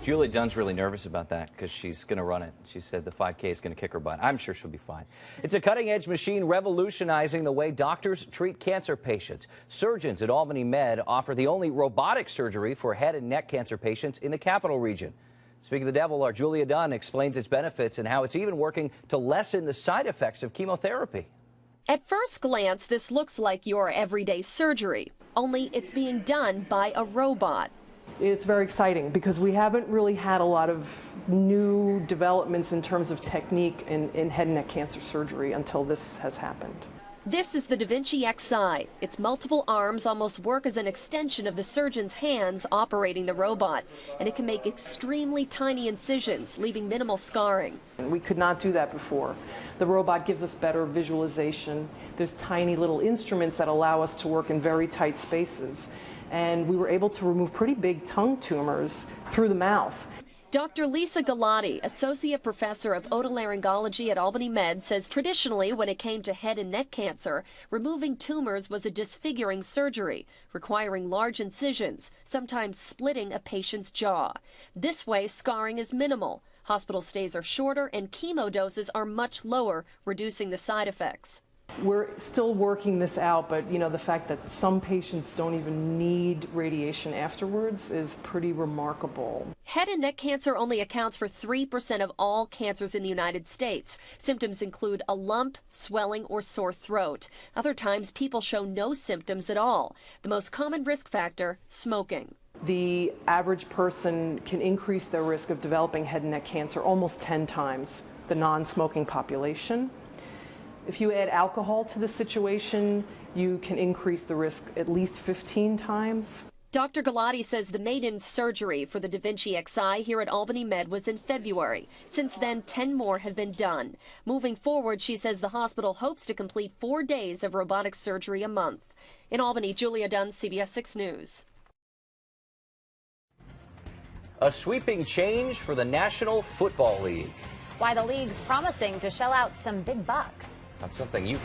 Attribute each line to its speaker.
Speaker 1: Julia Dunn's really nervous about that because she's going to run it. She said the 5K is going to kick her butt. I'm sure she'll be fine. It's a cutting-edge machine revolutionizing the way doctors treat cancer patients. Surgeons at Albany Med offer the only robotic surgery for head and neck cancer patients in the capital region. Speaking of the devil, our Julia Dunn explains its benefits and how it's even working to lessen the side effects of chemotherapy.
Speaker 2: At first glance, this looks like your everyday surgery, only it's being done by a robot.
Speaker 3: It's very exciting because we haven't really had a lot of new developments in terms of technique in head and neck cancer surgery until this has happened.
Speaker 2: This is the Da Vinci Xi. Its multiple arms almost work as an extension of the surgeon's hands operating the robot, and it can make extremely tiny incisions, leaving minimal scarring.
Speaker 3: We could not do that before. The robot gives us better visualization. There's tiny little instruments that allow us to work in very tight spaces. And we were able to remove pretty big tongue tumors through the mouth.
Speaker 2: Dr. Lisa Galati, Associate Professor of Otolaryngology at Albany Med, says traditionally when it came to head and neck cancer, removing tumors was a disfiguring surgery, requiring large incisions, sometimes splitting a patient's jaw. This way, scarring is minimal. Hospital stays are shorter and chemo doses are much lower, reducing the side effects.
Speaker 3: We're still working this out, but the fact that some patients don't even need radiation afterwards is pretty remarkable.
Speaker 2: Head and neck cancer only accounts for 3% of all cancers in the United States. Symptoms include a lump, swelling, or sore throat. Other times, people show no symptoms at all. The most common risk factor, smoking.
Speaker 3: The average person can increase their risk of developing head and neck cancer almost 10 times the non-smoking population. If you add alcohol to the situation, you can increase the risk at least 15 times.
Speaker 2: Dr. Galati says the maiden surgery for the Da Vinci Xi here at Albany Med was in February. Since then, 10 more have been done. Moving forward, she says the hospital hopes to complete 4 days of robotic surgery a month. In Albany, Julia Dunn, CBS 6 News.
Speaker 1: A sweeping change for the National Football League.
Speaker 4: Why the league's promising to shell out some big bucks.
Speaker 1: That's something you